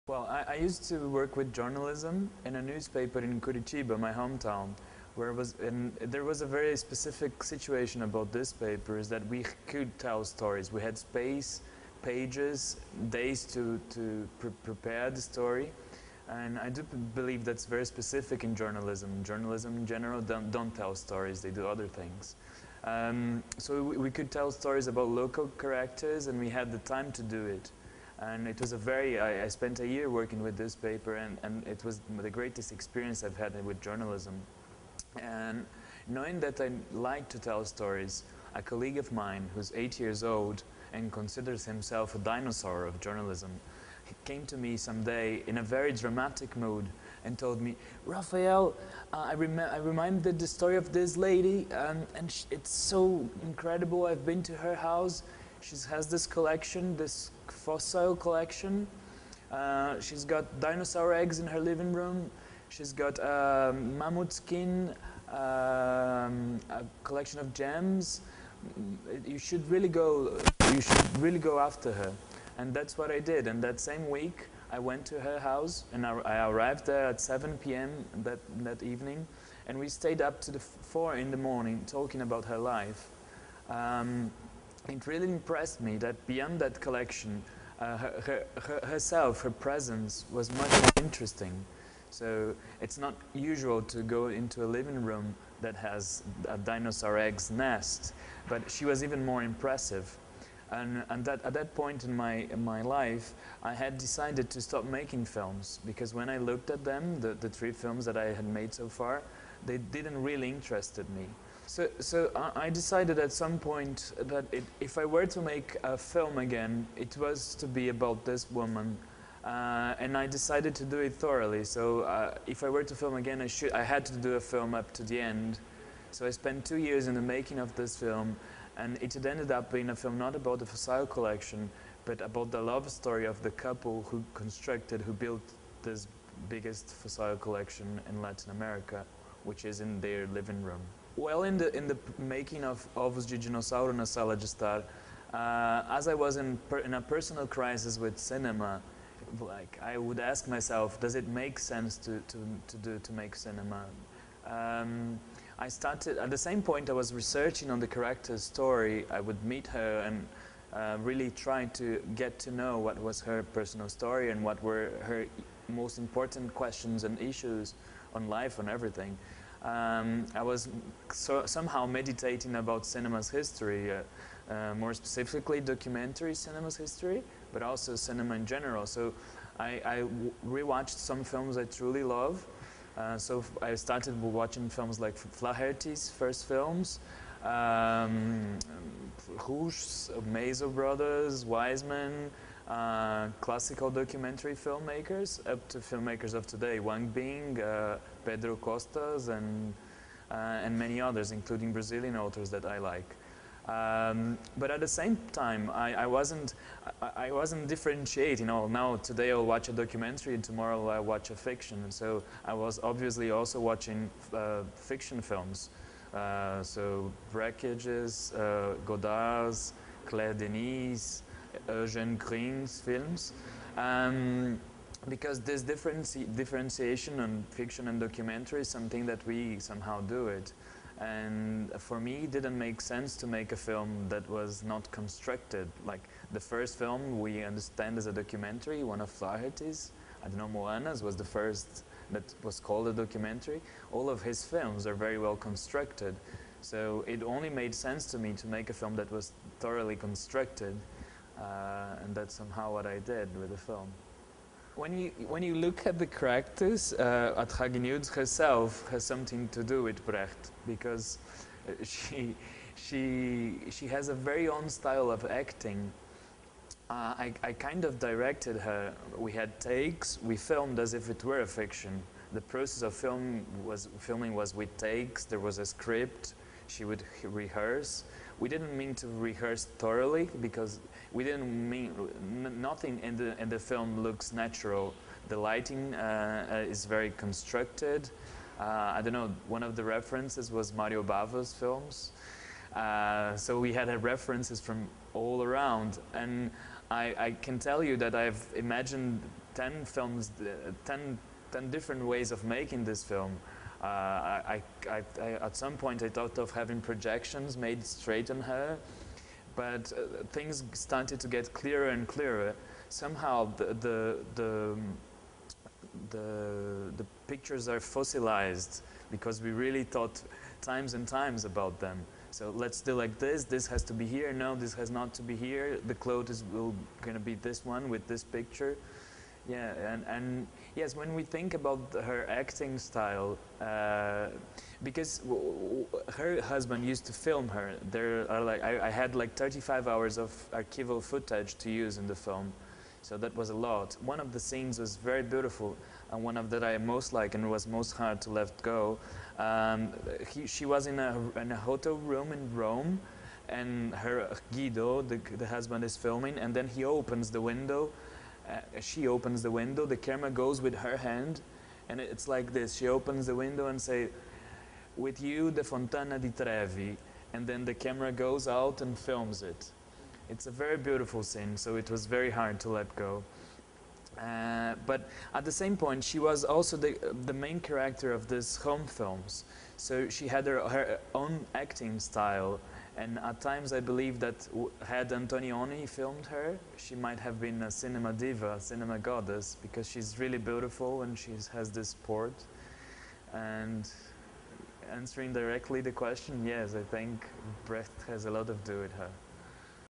Well, I used to work with journalism in a newspaper in Curitiba, my hometown, where there was a very specific situation about this paper, is that we could tell stories. We had space, pages, days to prepare the story. And I do believe that's very specific in journalism. Journalism in general don't tell stories, they do other things. So we could tell stories about local characters, and we had the time to do it. And it was I spent a year working with this paper, and it was the greatest experience I've had with journalism. And knowing that I like to tell stories, a colleague of mine who's 8 years old and considers himself a dinosaur of journalism, he came to me someday in a very dramatic mood and told me, Rafael, I remembered the story of this lady, and it's so incredible. I've been to her house. She has this collection, this fossil collection. She's got dinosaur eggs in her living room. She's got mammoth skin, a collection of gems. You should really go after her. And that's what I did. And that same week, I went to her house, and I arrived there at 7 p.m. that evening, and we stayed up to 4 in the morning talking about her life. It really impressed me that beyond that collection, her presence was much more interesting. So it's not usual to go into a living room that has a dinosaur egg's nest, but she was even more impressive. And at that point in my life, I had decided to stop making films, because when I looked at them, the 3 films that I had made so far, they didn't really interested me. So I decided at some point that if I were to make a film again, it was to be about this woman, and I decided to do it thoroughly. So if I were to film again, I had to do a film up to the end. So I spent 2 years in the making of this film, and it had ended up being a film not about the fossil collection, but about the love story of the couple who built this biggest fossil collection in Latin America, which is in their living room. Well, in the making of OVOS de Dinossauro na Sala de Estar, as I was in a personal crisis with cinema, like I would ask myself, does it make sense to make cinema? I started at the same point. I was researching on the character's story. I would meet her and really try to get to know what was her personal story and what were her most important questions and issues on life and everything. I was somehow meditating about cinema's history, more specifically documentary cinema's history, but also cinema in general. So I rewatched some films I truly love. So I started watching films like Flaherty's first films, Rouge, Mazo Brothers, Wiseman, classical documentary filmmakers, up to filmmakers of today, Wang Bing, Pedro Costas, and many others, including Brazilian authors that I like. But at the same time, I wasn't differentiating. Now today I'll watch a documentary and tomorrow I'll watch a fiction. And so I was obviously also watching fiction films. So Brackage's, Godard's, Claire Denis, Eugène Green's films. Because this differentiation on fiction and documentary is something that we somehow do it. And for me, it didn't make sense to make a film that was not constructed. Like the first film we understand as a documentary, one of Flaherty's, I don't know, Moana's was the first that was called a documentary. All of his films are very well constructed. So it only made sense to me to make a film that was thoroughly constructed. And that's somehow what I did with the film. When you look at the characters, Atragnewd herself has something to do with Brecht, because she has a very own style of acting. I kind of directed her. We had takes. We filmed as if it were a fiction. The process of filming was with takes. There was a script. She would rehearse. We didn't mean to rehearse thoroughly, because we didn't mean nothing in the film looks natural. The lighting is very constructed. I don't know. One of the references was Mario Bava's films, so we had references from all around. And I can tell you that I've imagined 10 films, 10 different ways of making this film. At some point I thought of having projections made straight on her, but things started to get clearer and clearer. Somehow the pictures are fossilized because we really thought times and times about them. So let's do like this. This has to be here. No, this has not to be here. The clothes will gonna be this one with this picture. Yeah, and yes, when we think about her acting style, because her husband used to film her. There are like I had like 35 hours of archival footage to use in the film. So that was a lot. One of the scenes was very beautiful, and one of that I most like and was most hard to let go. She was in a hotel room in Rome, and her Guido, the husband, is filming, and then he opens the window. She opens the window. The camera goes with her hand, and it's like this. She opens the window and say, "With you, the Fontana di Trevi," and then the camera goes out and films it. It's a very beautiful scene, so it was very hard to let go. But at the same point, she was also the main character of these home films. So she had her own acting style, and at times I believe that had Antonioni filmed her, she might have been a cinema diva, a cinema goddess, because she's really beautiful and she has this port. And answering directly the question, yes, I think breath has a lot to do with her.